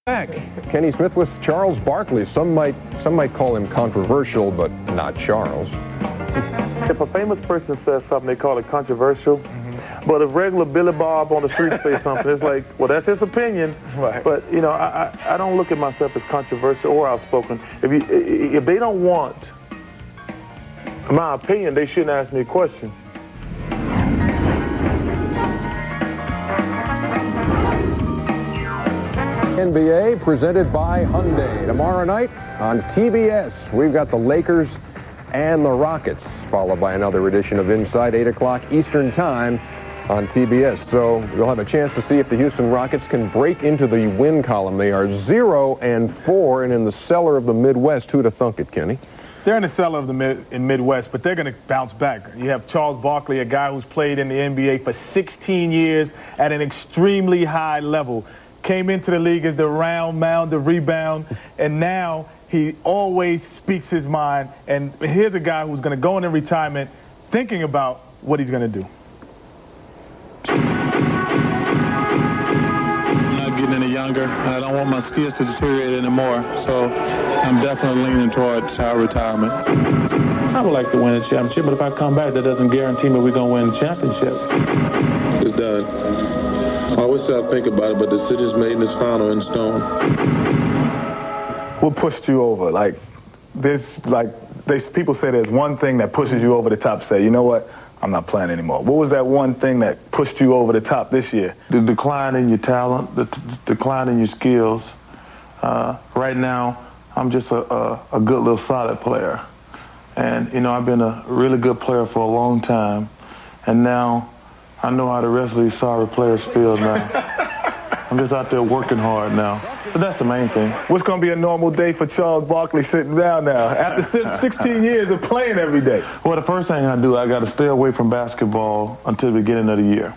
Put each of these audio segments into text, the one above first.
Back. Kenny Smith with Charles Barkley. Some might call him controversial, but not Charles. If a famous person says something, they call it controversial. But if regular Billy Bob on the street say something, it's like, well, that's his opinion. Right. But, you know, I don't look at myself as controversial or outspoken. If they don't want my opinion, they shouldn't ask me a question. NBA presented by Hyundai. Tomorrow night on TBS, we've got the Lakers and the Rockets, followed by another edition of Inside 8 o'clock Eastern Time on TBS. So you'll have a chance to see if the Houston Rockets can break into the win column. They are 0-4 and in the cellar of the Midwest. Who'd have thunk it, Kenny? They're in the cellar of the Midwest, but they're going to bounce back. You have Charles Barkley, a guy who's played in the NBA for 16 years at an extremely high level. Came into the league as the round mound, the rebound, and now he always speaks his mind. And here's a guy who's going to go into retirement thinking about what he's going to do. I'm not getting any younger. I don't want my skills to deteriorate anymore, so I'm definitely leaning towards retirement. I would like to win a championship, but if I come back, that doesn't guarantee me we're going to win the championship. It's done. I always say I think about it, but the decision's made and it's final in stone. What pushed you over? People say there's one thing that pushes you over the top. Say, you know what? I'm not playing anymore. What was that one thing that pushed you over the top this year? The decline in your talent, the decline in your skills. Right now, I'm just a good little solid player. And, you know, I've been a really good player for a long time. And now I know how the rest of these sorry players feel now. I'm just out there working hard now. But that's the main thing. What's going to be a normal day for Charles Barkley sitting down now after 16 years of playing every day? Well, the first thing I do, I got to stay away from basketball until the beginning of the year.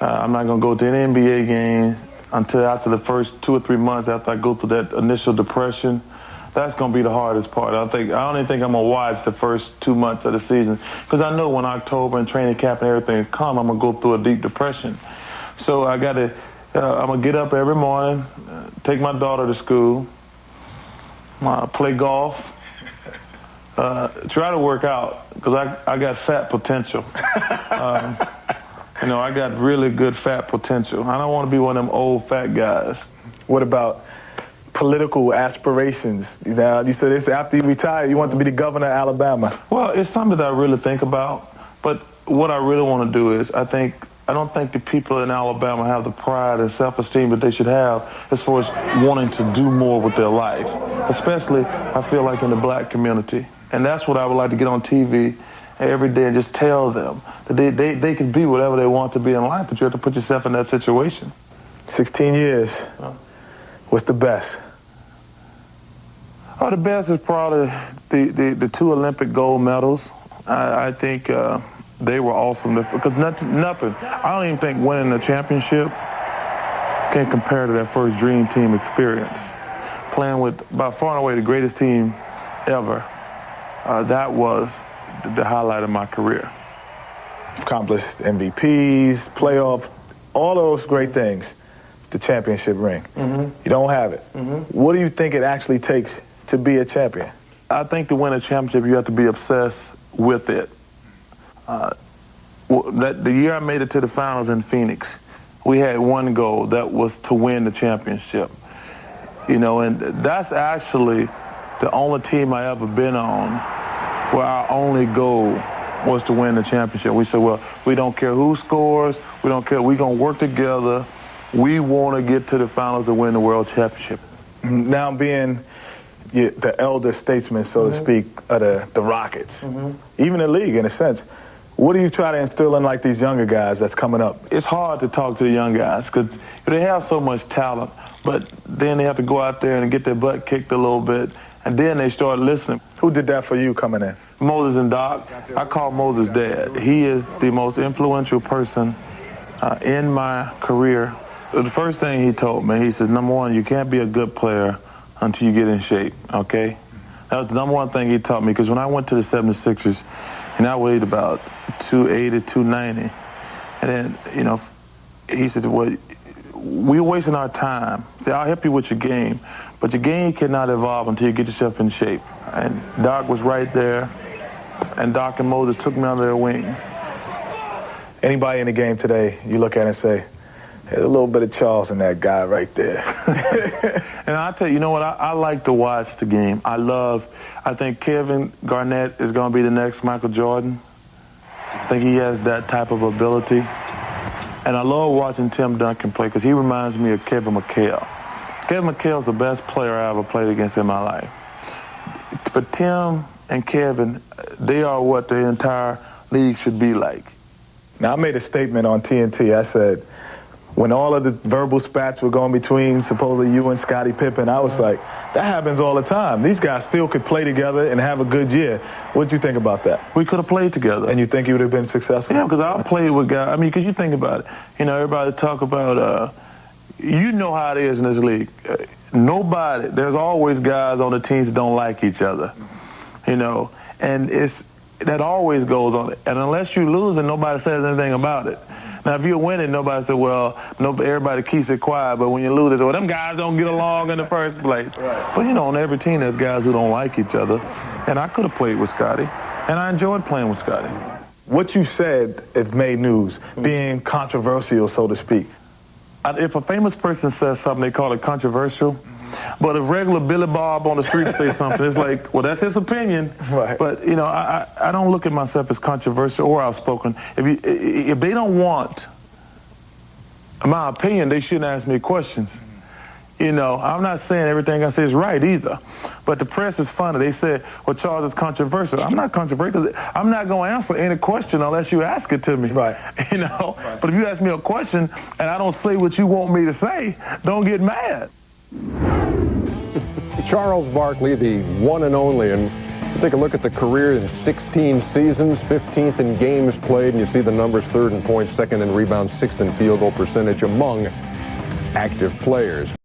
I'm not going to go to any NBA game until after the first 2 or 3 months after I go through that initial depression. That's going to be the hardest part. I don't even think I'm going to watch the first 2 months of the season because I know when October and training camp and everything come, I'm going to go through a deep depression. So I'm going to get up every morning, take my daughter to school, play golf, try to work out because I got fat potential. You know, I got really good fat potential. I don't want to be one of them old fat guys. What about political aspirations? You know, you said this after you retire, you want to be the governor of Alabama. Well, it's something that I really think about. But what I really want to do is, I don't think the people in Alabama have the pride and self-esteem that they should have as far as wanting to do more with their life. Especially, I feel like in the black community. And that's what I would like to get on TV every day and just tell them that they can be whatever they want to be in life, but you have to put yourself in that situation. 16 years. What's the best? Oh, the best is probably the 2 Olympic gold medals. I think they were awesome because nothing. I don't even think winning a championship can compare to that first Dream Team experience. Playing with, by far and away, the greatest team ever. That was the highlight of my career. Accomplished MVPs, playoff, all those great things. The championship ring. You don't have it. What do you think it actually takes to be a champion? I think to win a championship, you have to be obsessed with it. The year I made it to the finals in Phoenix, we had one goal, that was to win the championship. You know, and that's actually the only team I ever been on where our only goal was to win the championship. We said, well, we don't care who scores, we don't care, we're going to work together. We want to get to the finals and win the world championship. Now being the elder statesman, so to speak, of the Rockets, even the league in a sense, what do you try to instill in like these younger guys that's coming up? It's hard to talk to the young guys because they have so much talent, but then they have to go out there and get their butt kicked a little bit, and then they start listening. Who did that for you coming in? Moses and Doc. I call Moses Dad. He is the most influential person in my career. The first thing he told me, he said, number one, you can't be a good player until you get in shape, okay? That was the number one thing he taught me, because when I went to the 76ers, and I weighed about 280, 290, and then, you know, he said, well, we're wasting our time. I'll help you with your game, but your game cannot evolve until you get yourself in shape. And Doc was right there, and Doc and Moses took me under their wing. Anybody in the game today, you look at it and say, there's a little bit of Charles in that guy right there. And I'll tell you, you know what? I like to watch the game. I think Kevin Garnett is going to be the next Michael Jordan. I think he has that type of ability. And I love watching Tim Duncan play because he reminds me of Kevin McHale. Kevin McHale's the best player I ever played against in my life. But Tim and Kevin, they are what the entire league should be like. Now, I made a statement on TNT. I said, when all of the verbal spats were going between supposedly you and Scottie Pippen, I was like, that happens all the time. These guys still could play together and have a good year. What'd you think about that? We could have played together. And you think you would have been successful? Yeah, because I played with guys. I mean, because you think about it. You know, everybody talk about, you know how it is in this league. There's always guys on the teams that don't like each other. You know, and that always goes on. And unless you lose and nobody says anything about it. Now, if you're winning, nobody says, well, everybody keeps it quiet. But when you lose, they say, well, them guys don't get along in the first place. Right. But, you know, on every team, there's guys who don't like each other. And I could have played with Scottie. And I enjoyed playing with Scottie. What you said has made news, being controversial, so to speak. If a famous person says something, they call it controversial. But if regular Billy Bob on the street say something, it's like, well, that's his opinion. Right. But, you know, I don't look at myself as controversial or outspoken. If they don't want my opinion, they shouldn't ask me questions. You know, I'm not saying everything I say is right either. But the press is funny. They said, well, Charles is controversial. I'm not controversial. I'm not going to answer any question unless you ask it to me. Right. You know? Right. But if you ask me a question and I don't say what you want me to say, don't get mad. Charles Barkley, the one and only, and take a look at the career in 16 seasons, 15th in games played, and you see the numbers: 3rd in points, 2nd in rebounds, 6th in field goal percentage among active players.